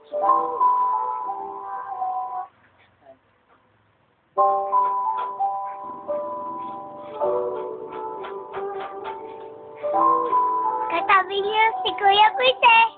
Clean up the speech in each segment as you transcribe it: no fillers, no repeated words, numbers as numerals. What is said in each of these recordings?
Katabi niyo si Kuya Pwede.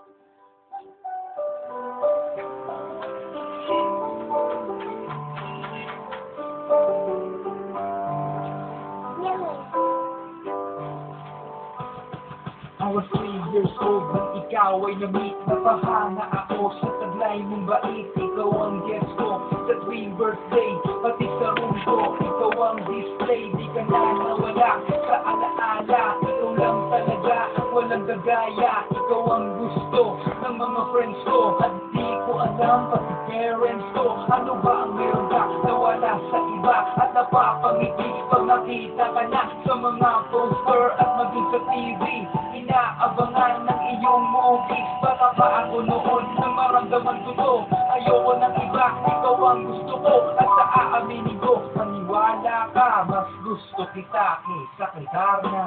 I was 3 years old nang ikaw ay na-meet. Napahanga ako sa taglay mong bait. Ikaw ang guest ko sa tuwing birthday, pati sa room ko. Ikaw ang display, di ka na nawala sa alaala. Ikaw lang talaga, walang gagaya. Ikaw ang gusto ng mga friends ko. At di ko alam pati parents ko, ano ba ang meron ka na wala sa iba. At napapangiti pag nakita ka na sa mga poster at maging sa TV. Inaabangan ng iyong movies. Baka pa ako noon nang maramdaman ko to. Ayoko ng iba, ikaw ang gusto ko. At sa aaminin ko, maniwala ka, mas gusto kita kaysa kay Darna.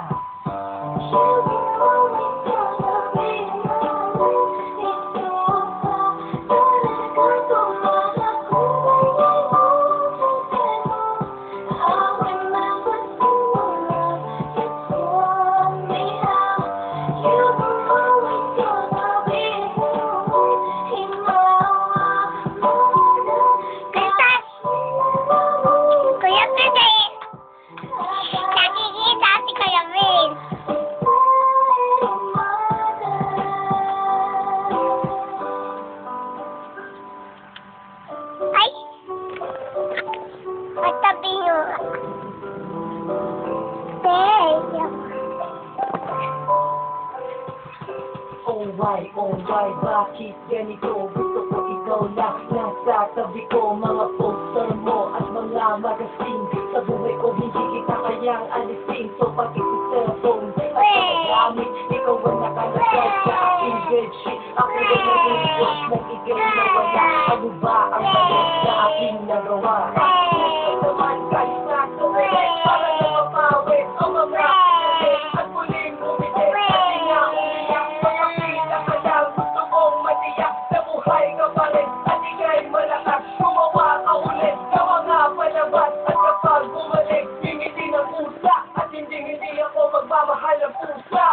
Oh why, bakit ganito? Gusto ko ikaw na nasa tabi ko. Mga poster mo at mga magazine. Sa buhay ko hindi kita kayang alisin. So bakit sa cellphone at sa gamit, ikaw ang nakalagay sa aking bedsheet. Ako ay nag-request ng ikaw na wala. Ano ba ang mali na aking nagawa? Gusto naman guys na tumilit para na mapawi ang mga at muling bumili. Kasi nga umiyak, makakita ka lang. Gusto kong matiyak na buhay ka pa rin. At ika'y malakas, gumawa ka ulit sa mga palabas. At kapag bumalik, hingiti ng pusa. At hindi ako magmamahal ng pusa.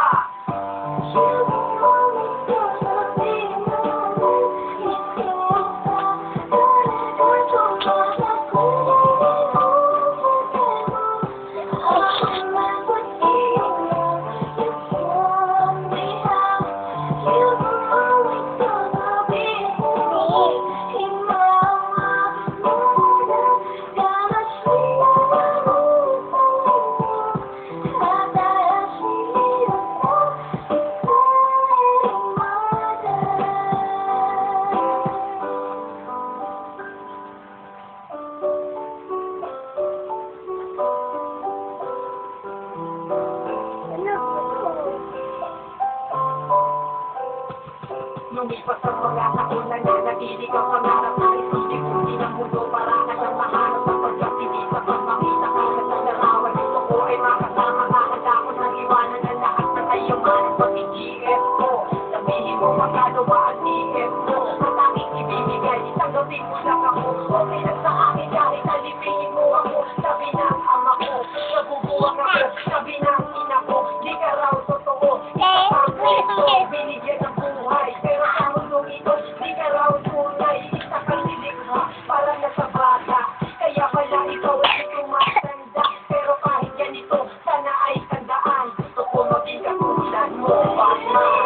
Lumipas ang mga taon na nanatili ka pangarap na isindi-undi ng mundo para ka siyang mahanap ng pagkatili sa pagmakita ka na sa larawan. Gusto ko ay makasama ka, handa ko nang iwanan ang lahat ng kayamanan pati GF ko. Sabihin mo magkano ba ang TF mo? At aking ibibigay, tanggapin mo lang ako. Okay lang sa akin kahit alipin mo ako. Sabi ng ama ko, nabubuwang ako. Sabi ng ina ko, di ka raw totoo. Isang ito, binigyan ng buhay. Pero sa mundong ito, di ka raw tunay. Isa kang nilikha, para nasa bata. Kaya pala ikaw ay tumatanda. Pero kahit ganito, sana ay tandaan. Gusto ko maging katulad mo, Batman.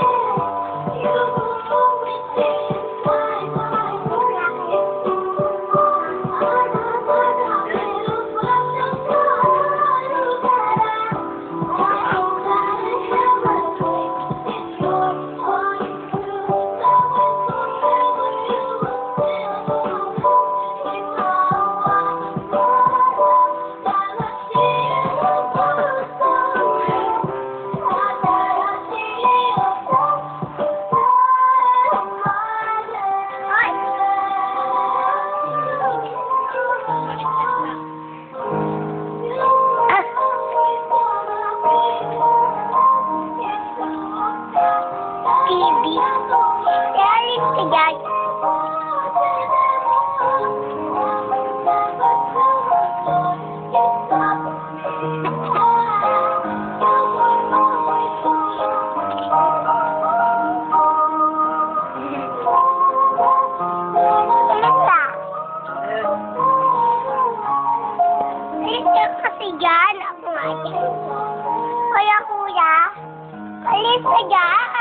Alis ka dyan?